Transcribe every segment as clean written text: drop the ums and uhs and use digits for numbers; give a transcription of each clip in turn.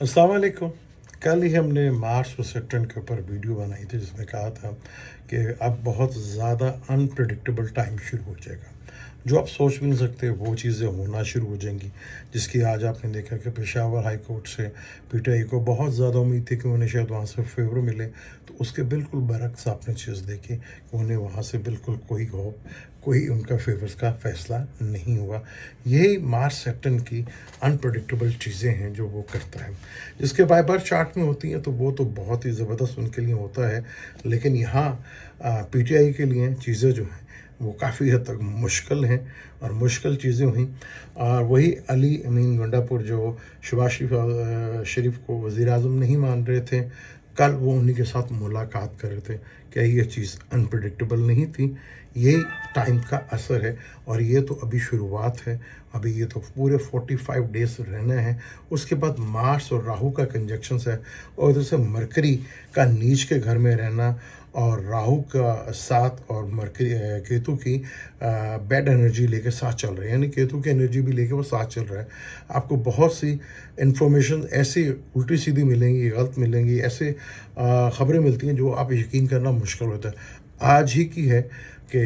अस्सलाम वालेकुम। कल ही हमने मार्स और सैटर्न के ऊपर वीडियो बनाई थी जिसमें कहा था कि अब बहुत ज़्यादा अनप्रेडिक्टेबल टाइम शुरू हो जाएगा। जो आप सोच भी नहीं सकते वो चीज़ें होना शुरू हो जाएंगी, जिसकी आज आपने देखा कि पेशावर हाई कोर्ट से पीटीआई को बहुत ज़्यादा उम्मीद थी कि उन्हें शायद वहाँ से फेवर मिले, तो उसके बिल्कुल बरक्स आपने चीज़ देखी कि उन्हें वहाँ से बिल्कुल कोई उनका फेवर्स का फ़ैसला नहीं हुआ। यही मार्स सैटर्न की अनप्रेडिक्टेबल चीज़ें हैं जो वो करता है, जिसके बाय बर्थ चार्ट में होती हैं, तो वो तो बहुत ही ज़बरदस्त उनके लिए होता है। लेकिन यहाँ पीटीआई के लिए चीज़ें जो हैं वो काफ़ी हद तक मुश्किल हैं, और मुश्किल चीज़ें हुई। और वही अली अमीन गंडापुर जो शहबाज शरीफ को वज़ीर आज़म नहीं मान रहे थे, कल वो उन्हीं के साथ मुलाकात कर रहे थे। क्या ये चीज़ अनप्रेडिक्टेबल नहीं थी? यही टाइम का असर है, और ये तो अभी शुरुआत है। अभी ये तो पूरे 45 डेज़ रहना है। उसके बाद मार्स और राहु का कंजक्शंस है, और उधर से मरकरी का नीच के घर में रहना, और राहु का साथ, और मरकरी केतु की बैड एनर्जी लेके साथ चल रहे हैं, यानी केतु की एनर्जी भी लेके वो साथ चल रहा है। आपको बहुत सी इन्फॉर्मेशन ऐसी उल्टी सीधी मिलेंगी, गलत मिलेंगी, ऐसे ख़बरें मिलती हैं जो आप यकीन करना मुश्किल होता है। आज ही की है कि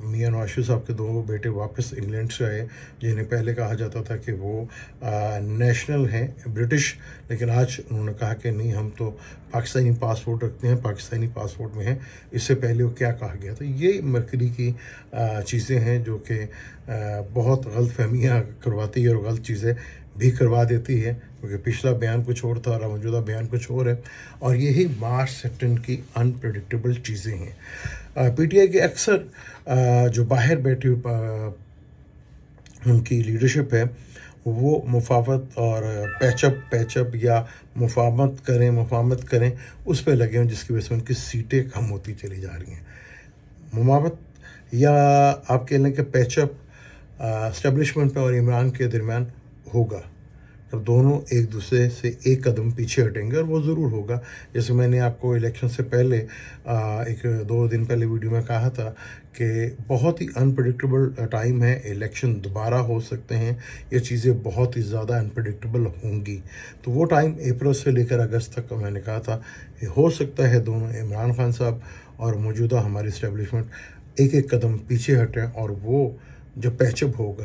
मियां नवाज शरीफ साहब के दो बेटे वापस इंग्लैंड से आए, जिन्हें पहले कहा जाता था कि वो नेशनल हैं ब्रिटिश, लेकिन आज उन्होंने कहा कि नहीं, हम तो पाकिस्तानी पासपोर्ट रखते हैं, पाकिस्तानी पासपोर्ट में हैं। इससे पहले वो क्या कहा गया था? ये मरकरी की चीज़ें हैं जो कि बहुत गलत फहमियाँ करवाती है और गलत चीज़ें भी करवा देती है, क्योंकि पिछला बयान कुछ और था और मौजूदा बयान कुछ और है। और यही मार्च सेप्टेम की अनप्रेडिक्टेबल चीज़ें हैं। पीटीआई के अक्सर जो बाहर बैठी उनकी लीडरशिप है, वो मुफावत और पैचअप या मुफाहमत करें उस पे लगे हैं, जिसकी वजह से उनकी सीटें कम होती चली जा रही हैं। मुफाहमत या आप कह लें कि पैचअप इस्टेब्लिशमेंट पे और इमरान के दरमियान होगा, जब दोनों एक दूसरे से एक कदम पीछे हटेंगे, और वो ज़रूर होगा। जैसे मैंने आपको इलेक्शन से पहले एक 2 दिन पहले वीडियो में कहा था कि बहुत ही अनप्रडिक्टेबल टाइम है, इलेक्शन दोबारा हो सकते हैं, ये चीज़ें बहुत ही ज़्यादा अनप्रडिक्टेबल होंगी। तो वो टाइम अप्रैल से लेकर अगस्त तक का मैंने कहा था, ये हो सकता है दोनों इमरान खान साहब और मौजूदा हमारी इस्टेब्लिशमेंट एक एक कदम पीछे हटें, और वो जो पैचअप होगा